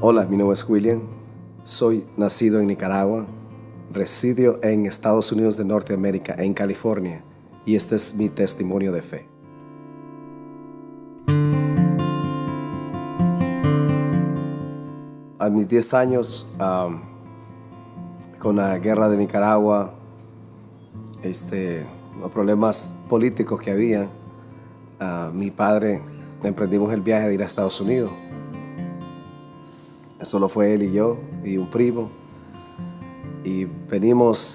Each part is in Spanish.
Hola, mi nombre es William. Soy nacido en Nicaragua, resido en Estados Unidos de Norteamérica, en California, y este es mi testimonio de fe. A mis 10 años, con la guerra de Nicaragua, los problemas políticos que había, mi padre emprendimos el viaje de ir a Estados Unidos. Solo fue él y yo y un primo. Y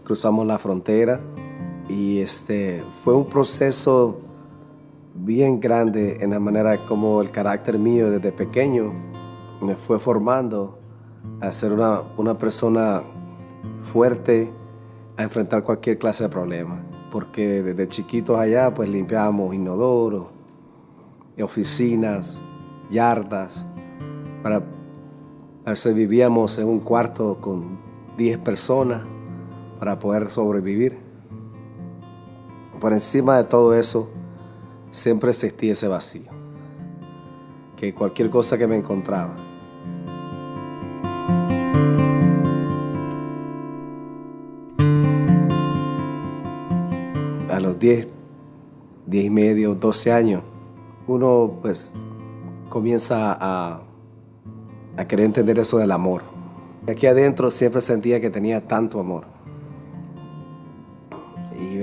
cruzamos la frontera y fue un proceso bien grande en la manera como el carácter mío desde pequeño me fue formando a ser una persona fuerte, a enfrentar cualquier clase de problema. Porque desde chiquitos allá pues limpiábamos inodoros, oficinas, yardas. A veces vivíamos en un cuarto con 10 personas para poder sobrevivir. Por encima de todo eso, siempre existía ese vacío, que cualquier cosa que me encontraba. A los 10 y medio, 12 años, uno pues comienza a querer entender eso del amor. Aquí adentro siempre sentía que tenía tanto amor. Y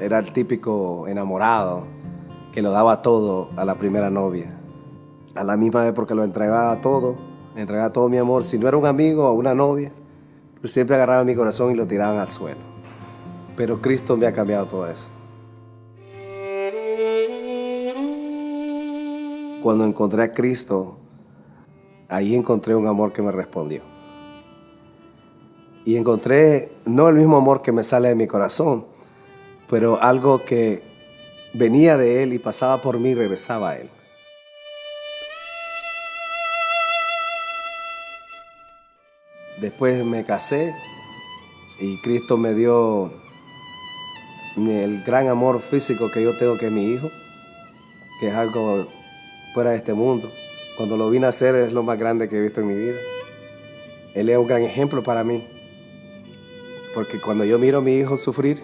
era el típico enamorado que lo daba todo a la primera novia. A la misma vez porque lo entregaba todo mi amor. Si no era un amigo o una novia, pues siempre agarraba mi corazón y lo tiraban al suelo. Pero Cristo me ha cambiado todo eso. Cuando encontré a Cristo, ahí encontré un amor que me respondió. Y encontré no el mismo amor que me sale de mi corazón, pero algo que venía de Él y pasaba por mí y regresaba a Él. Después me casé y Cristo me dio el gran amor físico que yo tengo, que es mi hijo, que es algo fuera de este mundo. Cuando lo vi nacer es lo más grande que he visto en mi vida. Él es un gran ejemplo para mí, porque cuando yo miro a mi hijo sufrir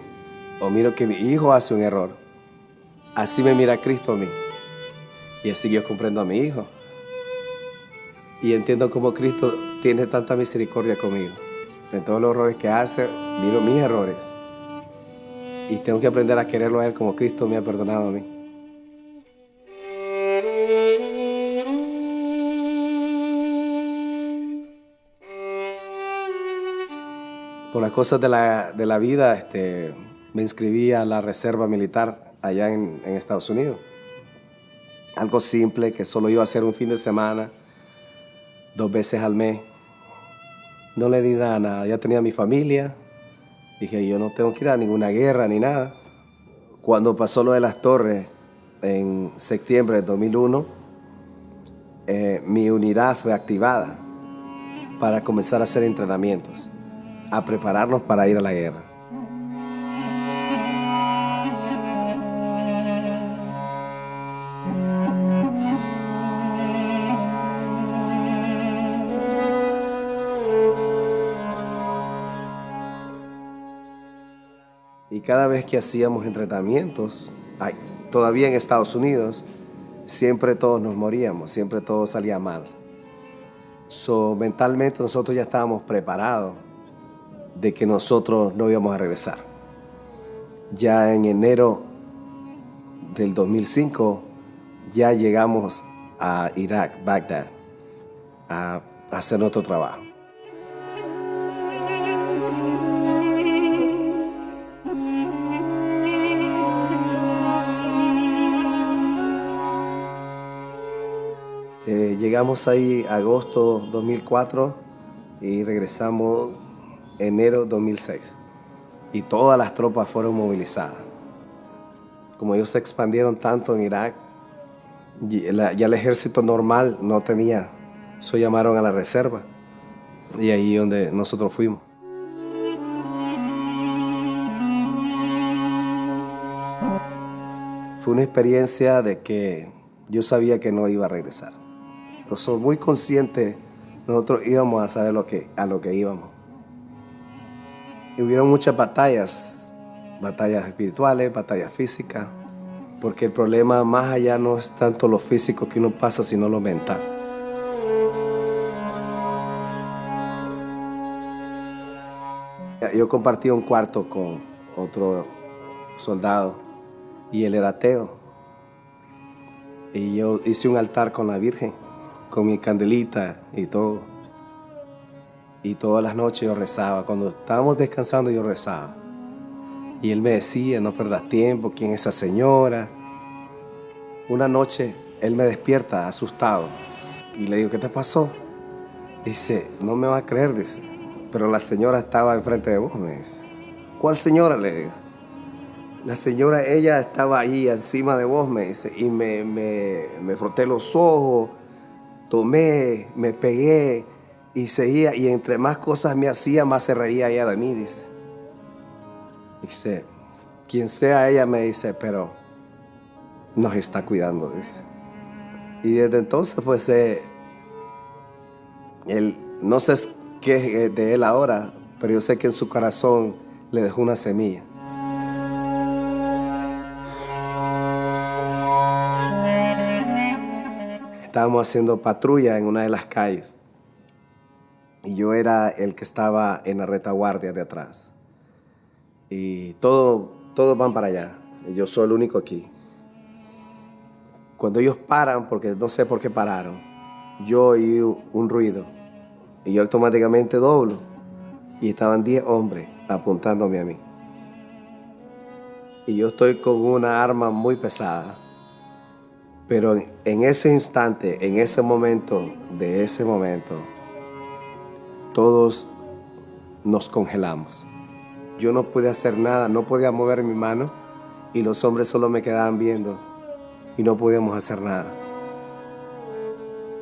o miro que mi hijo hace un error, así me mira Cristo a mí y así yo comprendo a mi hijo y entiendo cómo Cristo tiene tanta misericordia conmigo. En todos los errores que hace, miro mis errores y tengo que aprender a quererlo a Él como Cristo me ha perdonado a mí. Por las cosas de la vida, me inscribí a la reserva militar allá en Estados Unidos. Algo simple que solo iba a hacer un fin de semana, 2 veces al mes. No le di nada. Ya tenía mi familia. Dije, yo no tengo que ir a ninguna guerra ni nada. Cuando pasó lo de las torres en septiembre de 2001, mi unidad fue activada para comenzar a hacer entrenamientos, a prepararnos para ir a la guerra. Y cada vez que hacíamos entrenamientos, todavía en Estados Unidos, siempre todos nos moríamos, siempre todo salía mal. Mentalmente nosotros ya estábamos preparados de que nosotros no íbamos a regresar. Ya en enero del 2005 ya llegamos a Irak, Bagdad, a hacer nuestro trabajo. Llegamos ahí agosto 2004 y regresamos enero 2006. Y todas las tropas fueron movilizadas. Como ellos se expandieron tanto en Irak, ya el ejército normal no tenía. Eso llamaron a la reserva. Y ahí es donde nosotros fuimos. Fue una experiencia de que yo sabía que no iba a regresar. Entonces, soy muy consciente nosotros íbamos a saber a lo que íbamos. Y hubieron muchas batallas espirituales, batallas físicas, porque el problema más allá no es tanto lo físico que uno pasa, sino lo mental. Yo compartí un cuarto con otro soldado y él era ateo. Y yo hice un altar con la Virgen, con mi candelita y todo. Y todas las noches yo rezaba. Cuando estábamos descansando yo rezaba. Y él me decía, no perdas tiempo, ¿quién es esa señora? Una noche él me despierta asustado. Y le digo, ¿qué te pasó? Dice, no me vas a creer, dice. Pero la señora estaba enfrente de vos, me dice. ¿Cuál señora? Le digo. La señora, ella estaba ahí encima de vos, me dice. Y me froté los ojos, tomé, me pegué y seguía. Y entre más cosas me hacía, más se reía ella de mí, dice. Dice, quien sea ella, me dice, pero nos está cuidando, dice. Y desde entonces, pues, él, no sé qué es de él ahora, pero yo sé que en su corazón le dejó una semilla. Estábamos haciendo patrulla en una de las calles y yo era el que estaba en la retaguardia de atrás. Y todos van para allá. Yo soy el único aquí. Cuando ellos paran, porque no sé por qué pararon, yo oí un ruido y yo automáticamente doblo y estaban 10 hombres apuntándome a mí. Y yo estoy con una arma muy pesada. Pero en ese instante, en ese momento, todos nos congelamos. Yo no pude hacer nada, no podía mover mi mano y los hombres solo me quedaban viendo y no podíamos hacer nada.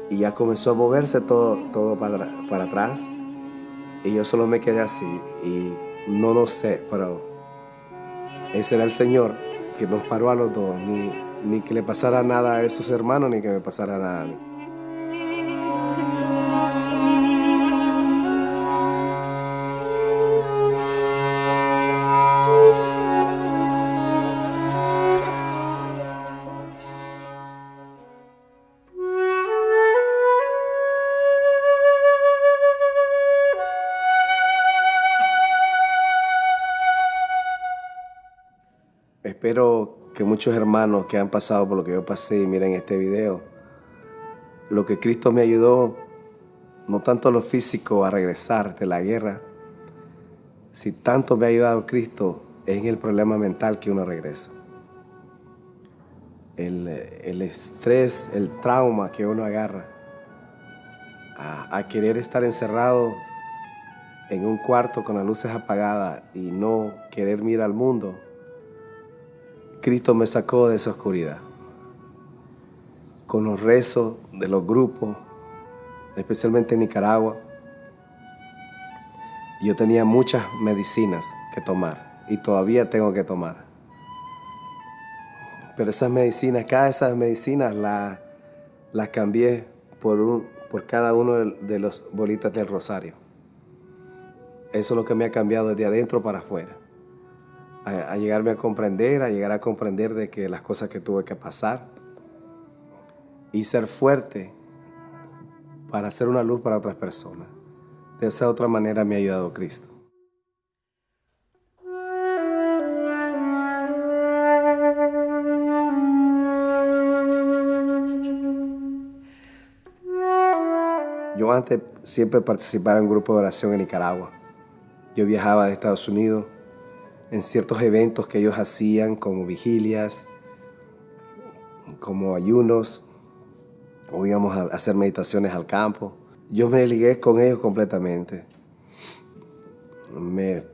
Y ya comenzó a moverse todo para atrás y yo solo me quedé así y no lo sé, pero ese era el Señor que nos paró a los dos, ni que le pasara nada a esos hermanos ni que me pasara nada a mí. Espero que muchos hermanos que han pasado por lo que yo pasé y miren este video, lo que Cristo me ayudó, no tanto lo físico a regresar de la guerra, si tanto me ha ayudado Cristo es en el problema mental que uno regresa. El estrés, el trauma que uno agarra a querer estar encerrado en un cuarto con las luces apagadas y no querer mirar al mundo. Cristo me sacó de esa oscuridad. Con los rezos de los grupos, especialmente en Nicaragua, yo tenía muchas medicinas que tomar y todavía tengo que tomar. Pero esas medicinas, cada de esas medicinas las cambié por cada uno de los bolitas del rosario. Eso es lo que me ha cambiado desde adentro para afuera. A llegarme a comprender, a llegar a comprender de que las cosas que tuve que pasar y ser fuerte para hacer una luz para otras personas. De esa otra manera me ha ayudado Cristo. Yo antes siempre participaba en un grupo de oración en Nicaragua. Yo viajaba de Estados Unidos en ciertos eventos que ellos hacían, como vigilias, como ayunos, o íbamos a hacer meditaciones al campo. Yo me ligué con ellos completamente.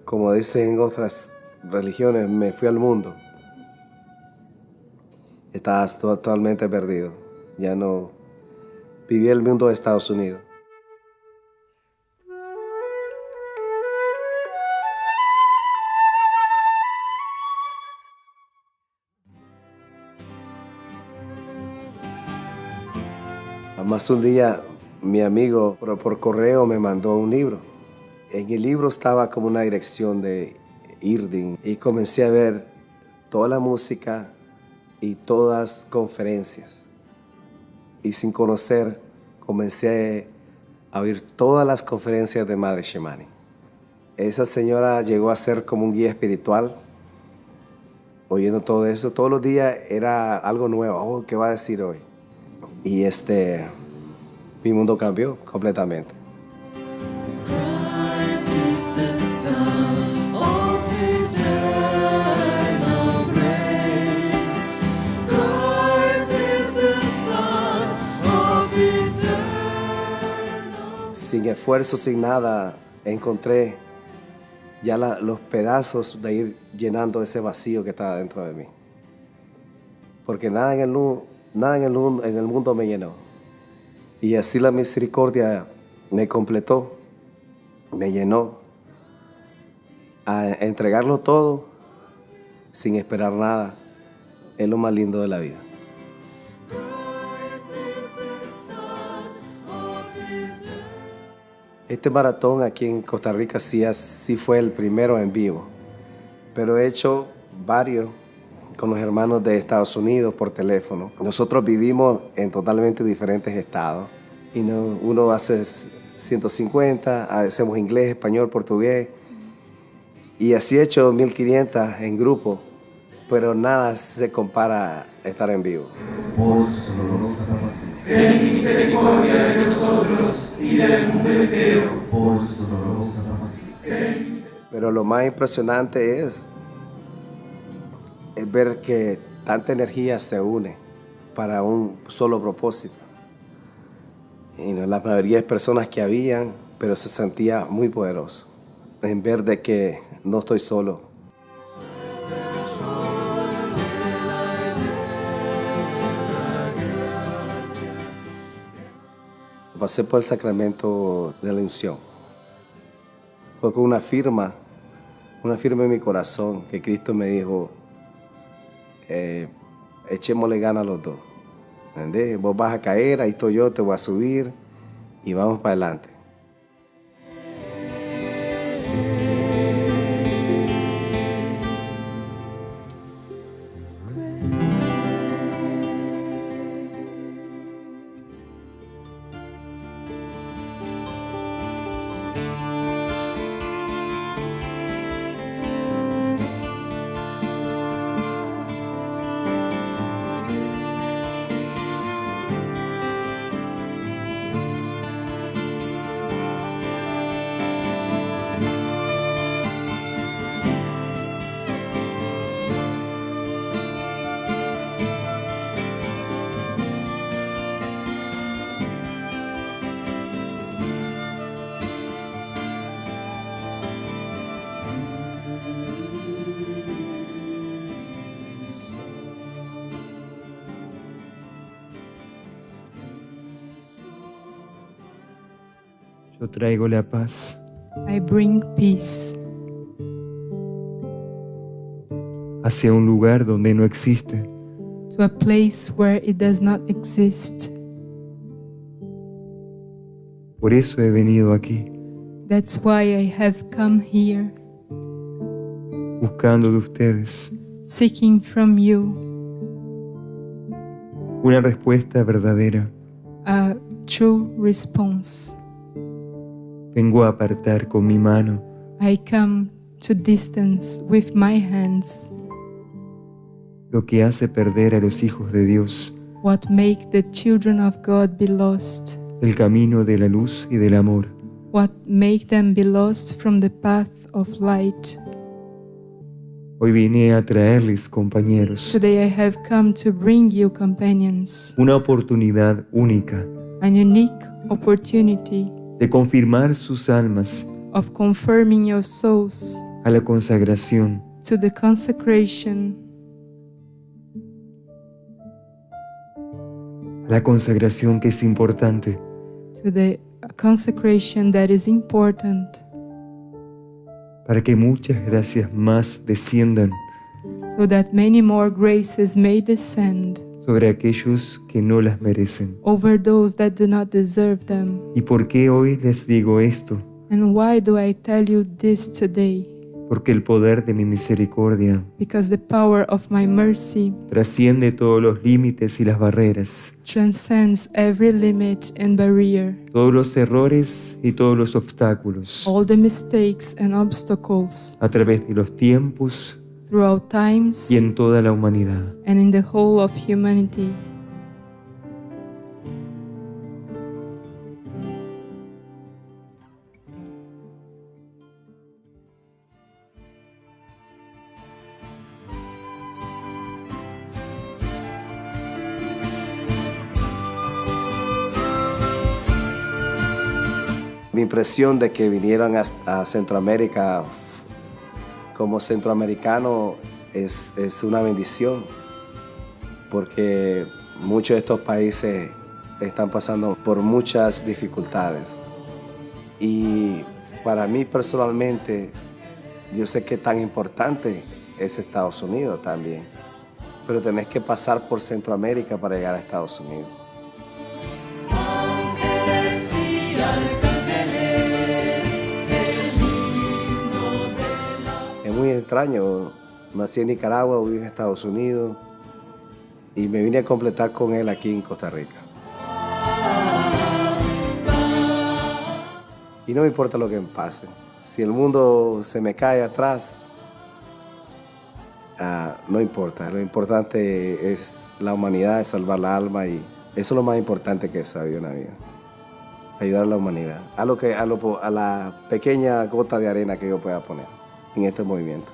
Como dicen en otras religiones, me fui al mundo. Estaba totalmente perdido. Ya no vivía el mundo de Estados Unidos. Más un día mi amigo por correo me mandó un libro. En el libro estaba como una dirección de Irdin y comencé a ver toda la música y todas conferencias. Y sin conocer, comencé a oír todas las conferencias de Madre Shemani. Esa señora llegó a ser como un guía espiritual. Oyendo todo eso, todos los días era algo nuevo. Oh, ¿qué va a decir hoy? Y mi mundo cambió completamente. Christ is the Son of eternal grace. Christ is the Son of eternal. Sin esfuerzo, sin nada, encontré ya los pedazos de ir llenando ese vacío que estaba dentro de mí. Porque nada en el mundo me llenó. Y así la misericordia me completó, me llenó a entregarlo todo sin esperar nada. Es lo más lindo de la vida. Christ is the Son of eternal. Este maratón aquí en Costa Rica sí fue el primero en vivo, pero he hecho varios con los hermanos de Estados Unidos por teléfono. Nosotros vivimos en totalmente diferentes estados y uno hace 150, hacemos inglés, español, portugués y así he hecho 1500 en grupo, pero nada se compara a estar en vivo. Por su dolorosa pasión, Ten misericordia de nosotros y del mundo entero. por su dolorosa pasión, Pero lo más impresionante es ver que tanta energía se une para un solo propósito. Y la mayoría de personas que habían, pero se sentía muy poderoso en ver de que no estoy solo. Pasé por el sacramento de la unción. Fue con una firma en mi corazón que Cristo me dijo, echémosle ganas a los dos. ¿Entendés? Vos vas a caer, ahí estoy yo, te voy a subir y vamos para adelante. Yo traigo la paz I bring peace hacia un lugar donde no existe. to a place where it does not exist. Por eso he venido aquí, That's why I have come here, buscando de ustedes seeking from you una respuesta verdadera. a true response. Vengo a apartar con mi mano I come to distance with my hands lo que hace perder a los hijos de Dios what make the children of God be lost, del camino de la luz y del amor. what make them be lost from the path of light. Hoy vine a traerles, compañeros, Today I have come to bring you, companions, una oportunidad única an unique opportunity de confirmar sus almas of confirming your souls a la consagración, to the consecration, a la consagración que es importante to the consecration that is important, para que muchas gracias más desciendan so that many more graces may descend sobre aquellos que no las merecen. over those that do not deserve them. ¿Y por qué hoy les digo esto? And why do I tell you this today? Porque el poder de mi misericordia Because the power of my mercy trasciende todos los límites y las barreras, transcends every limit and barrier, todos los errores y todos los obstáculos, all the mistakes and obstacles a través de los tiempos throughout times y en toda la humanidad. and in the whole of humanity. Mi impresión de que vinieran a Centroamérica como centroamericano es una bendición, porque muchos de estos países están pasando por muchas dificultades. Y para mí personalmente, yo sé que tan importante es Estados Unidos también, pero tenés que pasar por Centroamérica para llegar a Estados Unidos. Es muy extraño, nací en Nicaragua, viví en Estados Unidos y me vine a completar con él aquí en Costa Rica. Y no me importa lo que me pase. Si el mundo se me cae atrás, no importa. Lo importante es la humanidad, es salvar la alma, y eso es lo más importante que he sabido en la vida. Ayudar a la humanidad, a la pequeña gota de arena que yo pueda poner en este movimiento.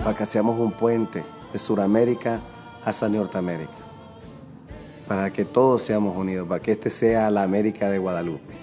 Para que seamos un puente de Sudamérica hacia Norteamérica, para que todos seamos unidos, para que este sea la América de Guadalupe.